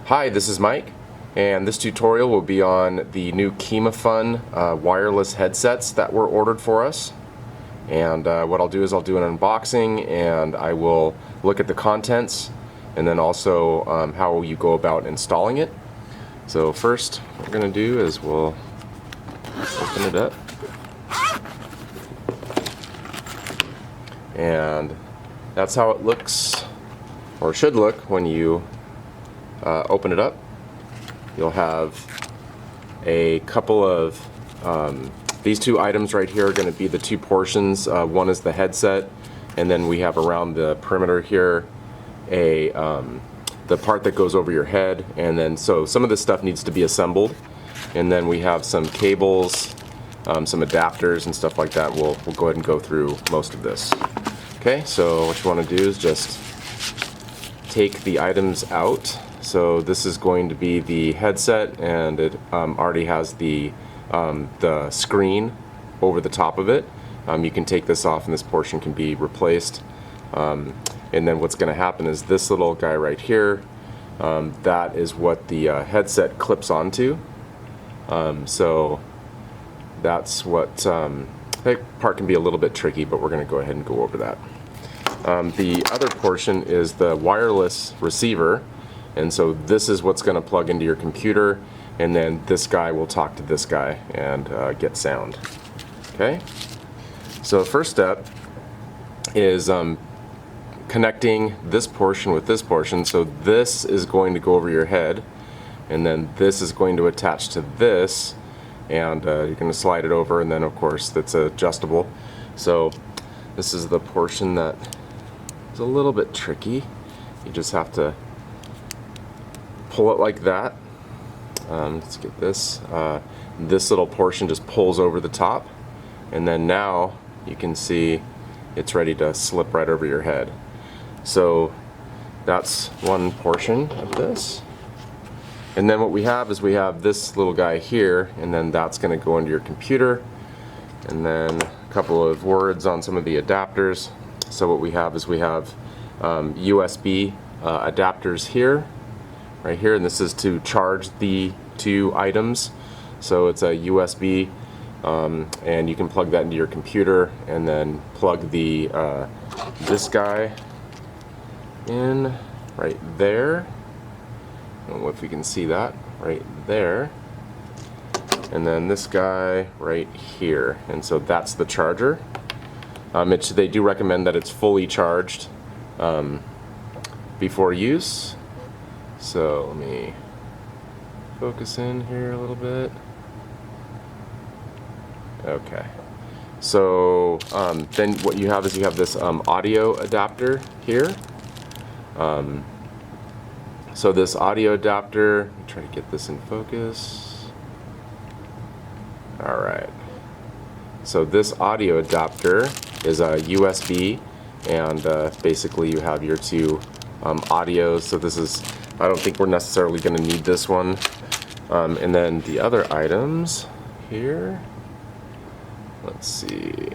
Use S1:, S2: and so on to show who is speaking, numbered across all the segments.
S1: Hi, this is Mike, and this tutorial will be on the new Kimafun wireless headsets that were ordered for us. And what I'll do is I'll do an unboxing, and I will look at the contents, and then also how you go about installing it. So first, what we're going to do is we'll open it up. And that's how it looks, or should look, when you open it up. You'll have a couple of these two items right here are going to be the two portions. One is the headset, and then we have around the perimeter here the part that goes over your head, and then so some of this stuff needs to be assembled, and then we have some cables, some adapters and stuff like that. We'll go ahead and go through most of this. Okay, so what you want to do is just take the items out. So this is going to be the headset, and it already has the screen over the top of it. You can take this off and this portion can be replaced. And then what's going to happen is this little guy right here, that is what the headset clips onto. So that's what, that part can be a little bit tricky, but we're going to go ahead and go over that. The other portion is the wireless receiver. And so this is what's going to plug into your computer, and then this guy will talk to this guy and get sound. Okay? So first step is connecting this portion with this portion. So this is going to go over your head, and then this is going to attach to this, and you're going to slide it over, and then of course that's adjustable. So this is the portion that is a little bit tricky. You just have to pull it like that. Let's get this. This little portion just pulls over the top, and then now you can see it's ready to slip right over your head. So that's one portion of this. And then what we have is we have this little guy here, and then that's going to go into your computer. And then a couple of words on some of the adapters. So what we have is we have USB adapters here, right here, and this is to charge the two items. So it's a USB, and you can plug that into your computer, and then plug the this guy in right there. I don't know if we can see that right there, and then this guy right here, and so that's the charger. They do recommend that it's fully charged before use. So let me focus in here a little bit. Okay. So then what you have is you have this audio adapter here. So this audio adapter, let me try to get this in focus. All right. So this audio adapter is a USB, and basically you have your two audios. So this is, I don't think we're necessarily going to need this one. And then the other items here, let's see.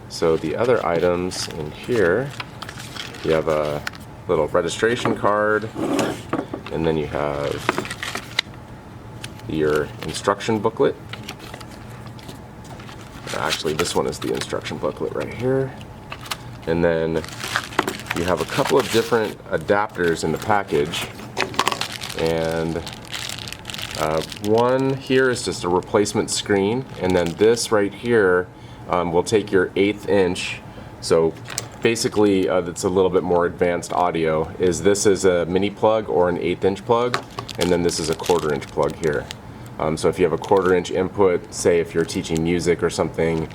S1: So the other items in here, you have a little registration card, and then you have your instruction booklet. Actually, this one is the instruction booklet right here. And then you have a couple of different adapters in the package, and one here is just a replacement screen, and then this right here will take your 1/8 inch. So basically that's a little bit more advanced audio. This is a mini plug or an 1/8 inch plug, and then this is a 1/4 inch plug here. So if you have a 1/4 inch input, say if you're teaching music or something,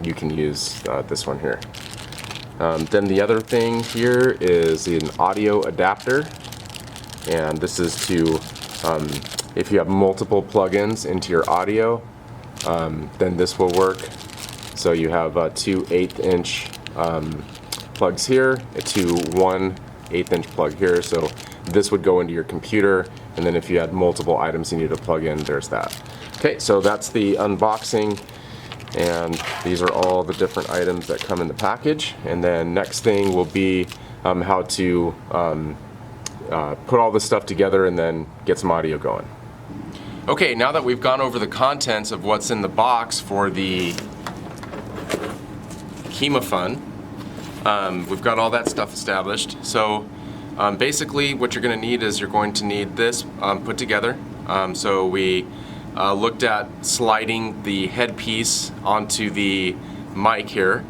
S1: you can use this one here. Then the other thing here is an audio adapter, and this is to, if you have multiple plugins into your audio, then this will work. So you have two 1/8 inch plugs here, one 1/8 inch plug here, so this would go into your computer, and then if you had multiple items you need to plug in, there's that. Okay, so that's the unboxing, and these are all the different items that come in the package. And then next thing will be how to put all this stuff together and then get some audio going. Okay, now that we've gone over the contents of what's in the box for the Kimafun, we've got all that stuff established. So basically what you're going to need is you're going to need this put together. So we looked at sliding the headpiece onto the mic here,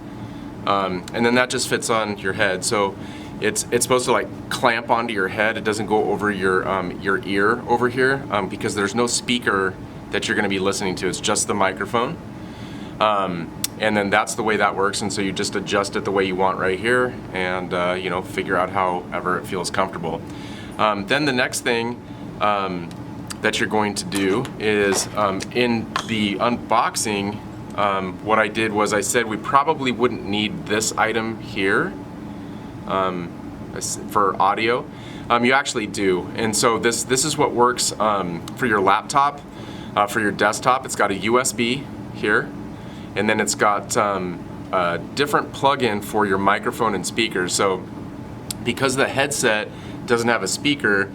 S1: and then that just fits on your head. So it's supposed to like clamp onto your head. It doesn't go over your ear over here because there's no speaker that you're going to be listening to. It's just the microphone. And then that's the way that works, and so you just adjust it the way you want right here, and you know, figure out however it feels comfortable. Then the next thing that you're going to do is in the unboxing, what I did was I said we probably wouldn't need this item here for audio. You actually do, and so this is what works for your laptop, for your desktop. It's got a USB here. And then it's got a different plug-in for your microphone and speakers. So because the headset doesn't have a speaker,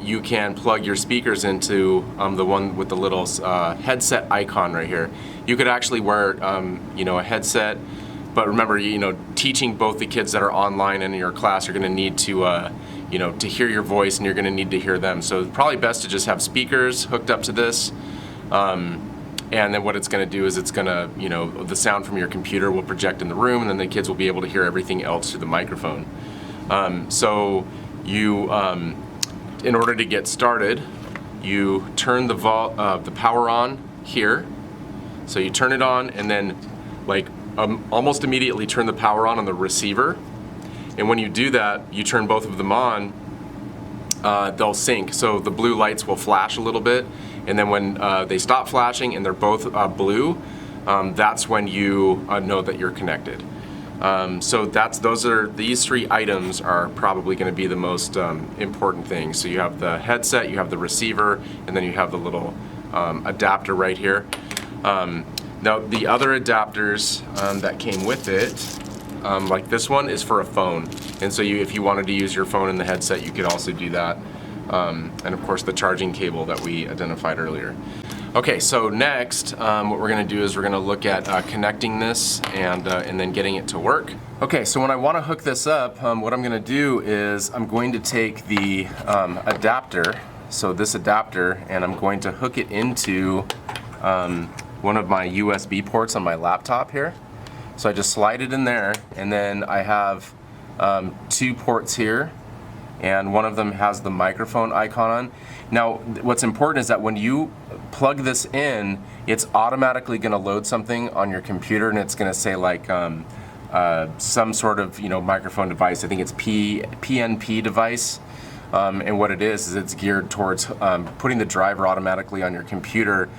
S1: you can plug your speakers into the one with the little headset icon right here. You could actually wear you know, a headset, but remember, you know, teaching both the kids that are online and in your class, you're going to need to you know, to hear your voice, and you're going to need to hear them. So it's probably best to just have speakers hooked up to this. And then what it's going to do is it's going to, you know, the sound from your computer will project in the room, and then the kids will be able to hear everything else through the microphone. So you, in order to get started, you turn the power on here. So you turn it on, and then like almost immediately turn the power on the receiver. And when you do that, you turn both of them on, they'll sync. So the blue lights will flash a little bit. And then when they stop flashing and they're both blue, that's when you know that you're connected. So these three items are probably going to be the most important things. So you have the headset, you have the receiver, and then you have the little adapter right here. Now the other adapters that came with it, like this one, is for a phone. And so if you wanted to use your phone in the headset, you could also do that. And of course the charging cable that we identified earlier. Okay, so next what we're going to do is we're going to look at connecting this and then getting it to work. Okay, so when I want to hook this up, what I'm going to do is I'm going to take the adapter, so this adapter, and I'm going to hook it into one of my USB ports on my laptop here. So I just slide it in there, and then I have two ports here, and one of them has the microphone icon on. Now, what's important is that when you plug this in, it's automatically going to load something on your computer, and it's going to say like some sort of, you know, microphone device. I think it's PNP device, and what it is it's geared towards putting the driver automatically on your computer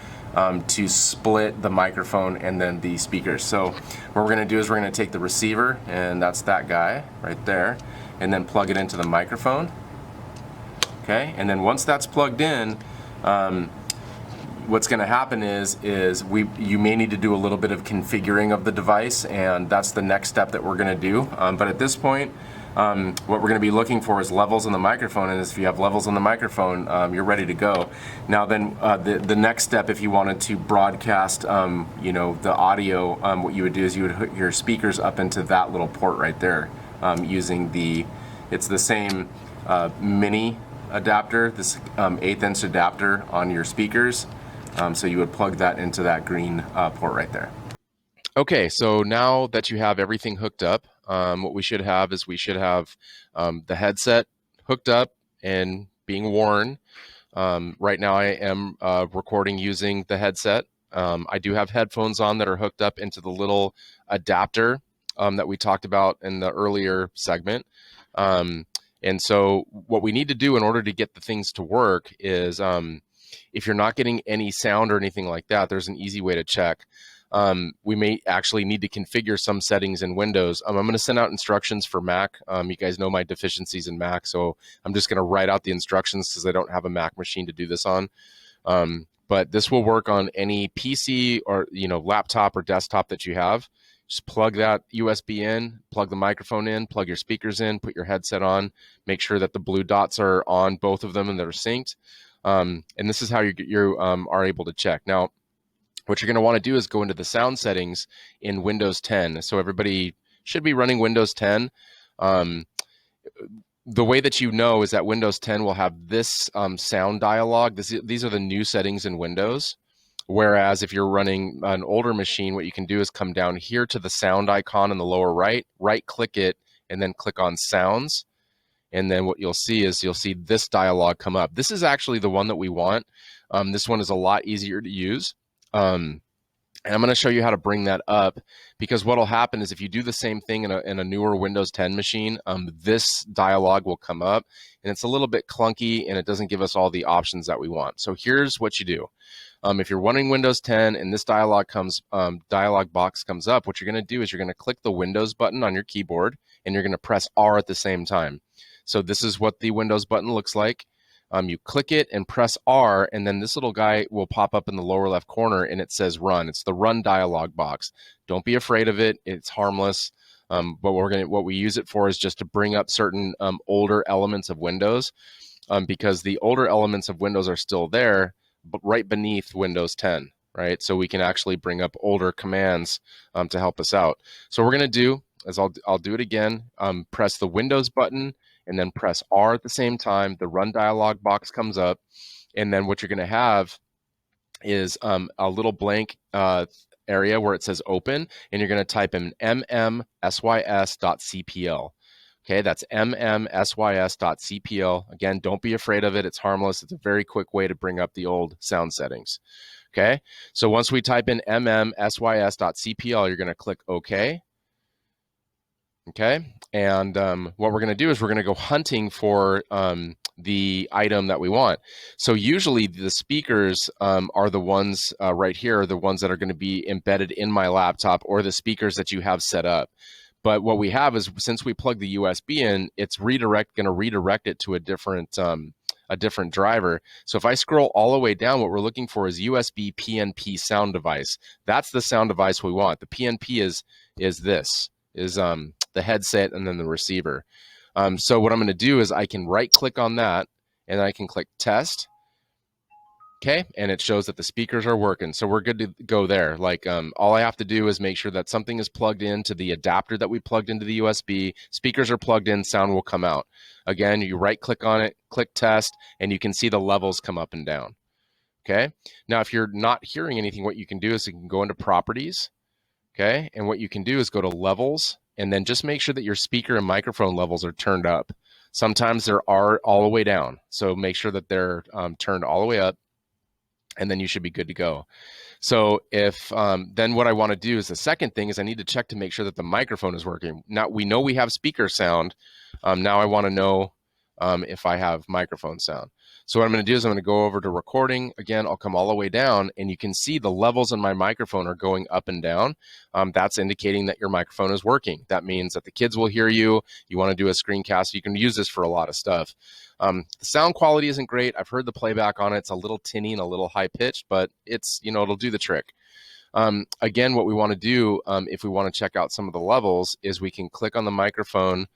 S1: to split the microphone and then the speakers. So what we're going to do is we're going to take the receiver, and that's that guy right there, and then plug it into the microphone. Okay, and then once that's plugged in, what's going to happen is you may need to do a little bit of configuring of the device, and that's the next step that we're going to do. But at this point, what we're going to be looking for is levels on the microphone, and if you have levels on the microphone, you're ready to go. Now then, the next step, if you wanted to broadcast, you know, the audio, what you would do is you would hook your speakers up into that little port right there, using it's the same mini adapter, this 1/8 inch adapter on your speakers. So you would plug that into that green port right there. Okay, so now that you have everything hooked up, what we should have is the headset hooked up and being worn. Right now I am recording using the headset. I do have headphones on that are hooked up into the little adapter that we talked about in the earlier segment. And so what we need to do in order to get the things to work is if you're not getting any sound or anything like that, there's an easy way to check. We may actually need to configure some settings in Windows. I'm going to send out instructions for Mac. You guys know my deficiencies in Mac, so I'm just going to write out the instructions because I don't have a Mac machine to do this on. But this will work on any PC or laptop or desktop that you have. Just plug that USB in, plug the microphone in, plug your speakers in, put your headset on, make sure that the blue dots are on both of them and they're synced. And this is how you are able to check. Now, what you're going to want to do is go into the sound settings in Windows 10. So everybody should be running Windows 10. The way that you know is that Windows 10 will have this sound dialog. These are the new settings in Windows. Whereas if you're running an older machine, what you can do is come down here to the sound icon in the lower right, right-click it, and then click on Sounds. And then what you'll see is you'll see this dialog come up. This is actually the one that we want. This one is a lot easier to use. And I'm going to show you how to bring that up, because what will happen is if you do the same thing in a newer Windows 10 machine, this dialog will come up, and it's a little bit clunky, and it doesn't give us all the options that we want. So here's what you do. If you're running Windows 10 and this dialog box comes up, what you're going to do is you're going to click the Windows button on your keyboard, and you're going to press R at the same time. So this is what the Windows button looks like. You click it and press R, and then this little guy will pop up in the lower left corner, and it says Run. It's the Run dialog box. Don't be afraid of it. It's harmless. But what we use it for is just to bring up certain older elements of Windows, because the older elements of Windows are still there, but right beneath Windows 10, right? So we can actually bring up older commands to help us out. So what we're going to do is I'll do it again. Press the Windows button, and then press R at the same time. The Run dialog box comes up, and then what you're going to have is a little blank area where it says Open, and you're going to type in msys.cpl. Okay, that's msys.cpl. Again, don't be afraid of it. It's harmless. It's a very quick way to bring up the old sound settings. Okay, so once we type in msys.cpl, you're going to click OK. Okay, and what we're going to do is we're going to go hunting for the item that we want. So usually the speakers are the ones right here, the ones that are going to be embedded in my laptop, or the speakers that you have set up. But what we have is, since we plug the USB in, it's going to redirect it to a different driver. So if I scroll all the way down, what we're looking for is USB PNP sound device. That's the sound device we want. The PNP is the headset and then the receiver. So what I'm going to do is I can right click on that, and I can click Test. Okay, and it shows that the speakers are working, so we're good to go there. Like all I have to do is make sure that something is plugged into the adapter that we plugged into the USB. Speakers are plugged in, sound will come out. Again, you right click on it, click Test, and you can see the levels come up and down. Okay, now if you're not hearing anything, what you can do is you can go into Properties. Okay, and what you can do is go to Levels, and then just make sure that your speaker and microphone levels are turned up. Sometimes they are all the way down, so make sure that they're turned all the way up, and then you should be good to go. So if then what I want to do is the second thing is I need to check to make sure that the microphone is working. Now we know we have speaker sound. Now I want to know if I have microphone sound. So what I'm going to do is I'm going to go over to Recording. Again, I'll come all the way down, and you can see the levels in my microphone are going up and down. That's indicating that your microphone is working. That means that the kids will hear you. You want to do a screencast. You can use this for a lot of stuff. The sound quality isn't great. I've heard the playback on it. It's a little tinny and a little high-pitched, but it'll do the trick. Again, what we want to do if we want to check out some of the levels is we can click on the microphone,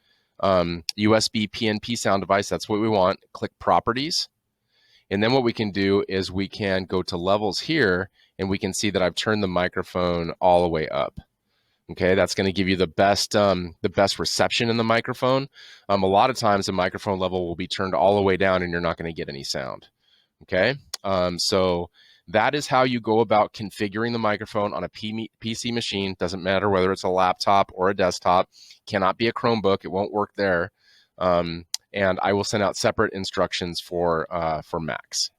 S1: USB PNP sound device. That's what we want. Click Properties. And then what we can do is we can go to Levels here, and we can see that I've turned the microphone all the way up. Okay, that's going to give you the best reception in the microphone. A lot of times the microphone level will be turned all the way down, and you're not going to get any sound. Okay, so that is how you go about configuring the microphone on a PC machine. Doesn't matter whether it's a laptop or a desktop. Cannot be a Chromebook. It won't work there. And I will send out separate instructions for Macs.